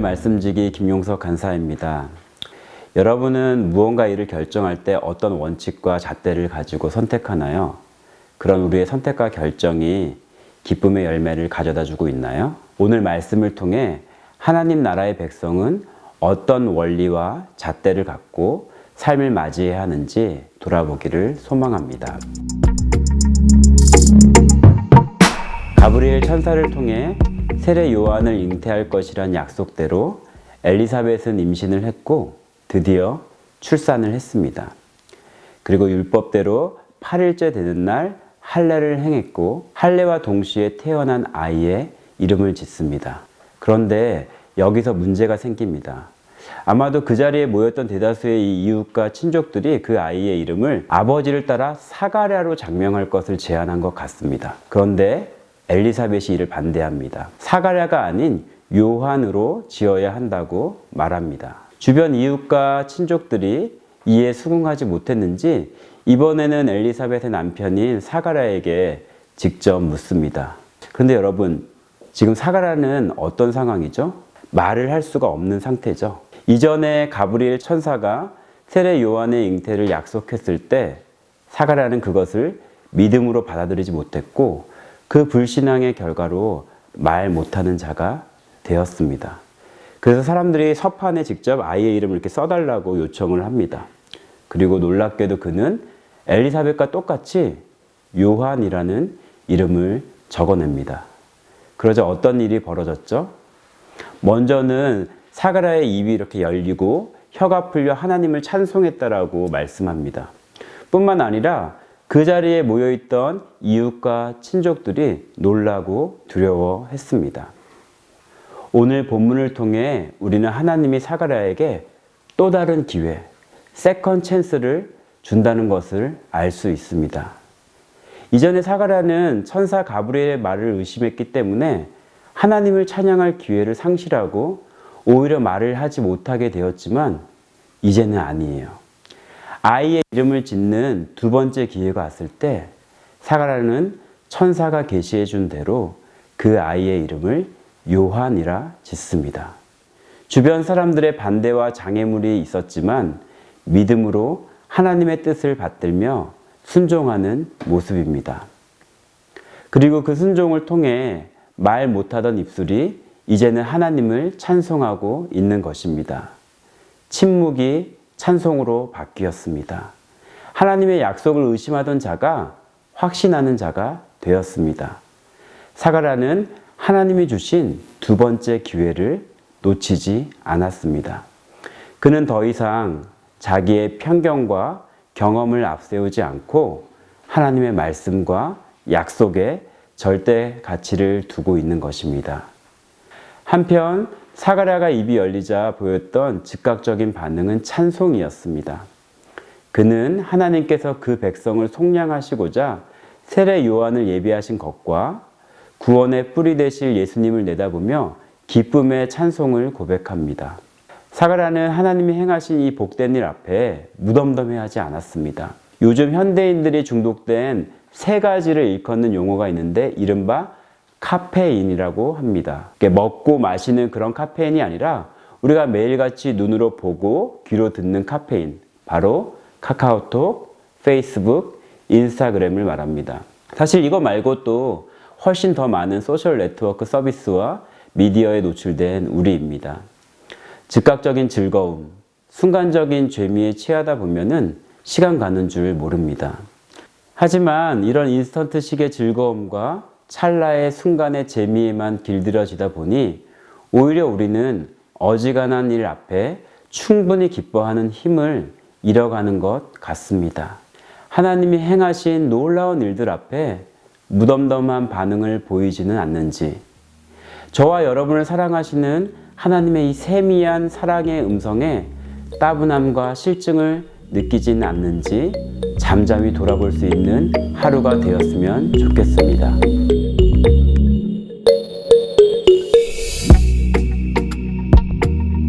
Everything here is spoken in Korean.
말씀지기 김용석 간사입니다. 여러분은 무언가 일을 결정할 때 어떤 원칙과 잣대를 가지고 선택하나요? 그런 우리의 선택과 결정이 기쁨의 열매를 가져다 주고 있나요? 오늘 말씀을 통해 하나님 나라의 백성은 어떤 원리와 잣대를 갖고 삶을 맞이해야 하는지 돌아보기를 소망합니다. 가브리엘 천사를 통해 세례 요한을 잉태할 것이란 약속대로 엘리사벳은 임신을 했고 드디어 출산을 했습니다. 그리고 율법대로 8일째 되는 날 할례를 행했고 할례와 동시에 태어난 아이의 이름을 짓습니다. 그런데 여기서 문제가 생깁니다. 아마도 그 자리에 모였던 대다수의 이 이웃과 친족들이 그 아이의 이름을 아버지를 따라 사가랴로 장명할 것을 제안한 것 같습니다. 그런데 엘리사벳이 이를 반대합니다. 사가랴가 아닌 요한으로 지어야 한다고 말합니다. 주변 이웃과 친족들이 이에 수긍하지 못했는지 이번에는 엘리사벳의 남편인 사가랴에게 직접 묻습니다. 그런데 여러분, 지금 사가랴는 어떤 상황이죠? 말을 할 수가 없는 상태죠. 이전에 가브리엘 천사가 세례 요한의 잉태를 약속했을 때 사가랴는 그것을 믿음으로 받아들이지 못했고 그 불신앙의 결과로 말 못하는 자가 되었습니다. 그래서 사람들이 서판에 직접 아이의 이름을 이렇게 써달라고 요청을 합니다. 그리고 놀랍게도 그는 엘리사벳과 똑같이 요한이라는 이름을 적어냅니다. 그러자 어떤 일이 벌어졌죠? 먼저는 사가랴의 입이 이렇게 열리고 혀가 풀려 하나님을 찬송했다라고 말씀합니다. 뿐만 아니라 그 자리에 모여있던 이웃과 친족들이 놀라고 두려워했습니다. 오늘 본문을 통해 우리는 하나님이 사가랴에게 또 다른 기회, 세컨 찬스를 준다는 것을 알 수 있습니다. 이전에 사가랴는 천사 가브리엘의 말을 의심했기 때문에 하나님을 찬양할 기회를 상실하고 오히려 말을 하지 못하게 되었지만 이제는 아니에요. 아이의 이름을 짓는 두 번째 기회가 왔을 때 사가랴는 천사가 계시해 준 대로 그 아이의 이름을 요한이라 짓습니다. 주변 사람들의 반대와 장애물이 있었지만 믿음으로 하나님의 뜻을 받들며 순종하는 모습입니다. 그리고 그 순종을 통해 말 못하던 입술이 이제는 하나님을 찬송하고 있는 것입니다. 침묵이 찬송으로 바뀌었습니다. 하나님의 약속을 의심하던 자가 확신하는 자가 되었습니다. 사가랴는 하나님이 주신 두 번째 기회를 놓치지 않았습니다. 그는 더 이상 자기의 편견과 경험을 앞세우지 않고 하나님의 말씀과 약속에 절대 가치를 두고 있는 것입니다. 한편 사가랴가 입이 열리자 보였던 즉각적인 반응은 찬송이었습니다. 그는 하나님께서 그 백성을 속량하시고자 세례 요한을 예비하신 것과 구원의 뿌리 되실 예수님을 내다보며 기쁨의 찬송을 고백합니다. 사가랴는 하나님이 행하신 이 복된 일 앞에 무덤덤해하지 않았습니다. 요즘 현대인들이 중독된 세 가지를 일컫는 용어가 있는데 이른바 카페인이라고 합니다. 먹고 마시는 그런 카페인이 아니라 우리가 매일같이 눈으로 보고 귀로 듣는 카페인, 바로 카카오톡, 페이스북, 인스타그램을 말합니다. 사실 이거 말고 또 훨씬 더 많은 소셜 네트워크 서비스와 미디어에 노출된 우리입니다. 즉각적인 즐거움, 순간적인 재미에 취하다 보면은 시간 가는 줄 모릅니다. 하지만 이런 인스턴트식의 즐거움과 찰나의 순간의 재미에만 길들여지다 보니 오히려 우리는 어지간한 일 앞에 충분히 기뻐하는 힘을 잃어가는 것 같습니다. 하나님이 행하신 놀라운 일들 앞에 무덤덤한 반응을 보이지는 않는지, 저와 여러분을 사랑하시는 하나님의 이 세미한 사랑의 음성에 따분함과 실증을 느끼지는 않는지 잠잠히 돌아볼 수 있는 하루가 되었으면 좋겠습니다.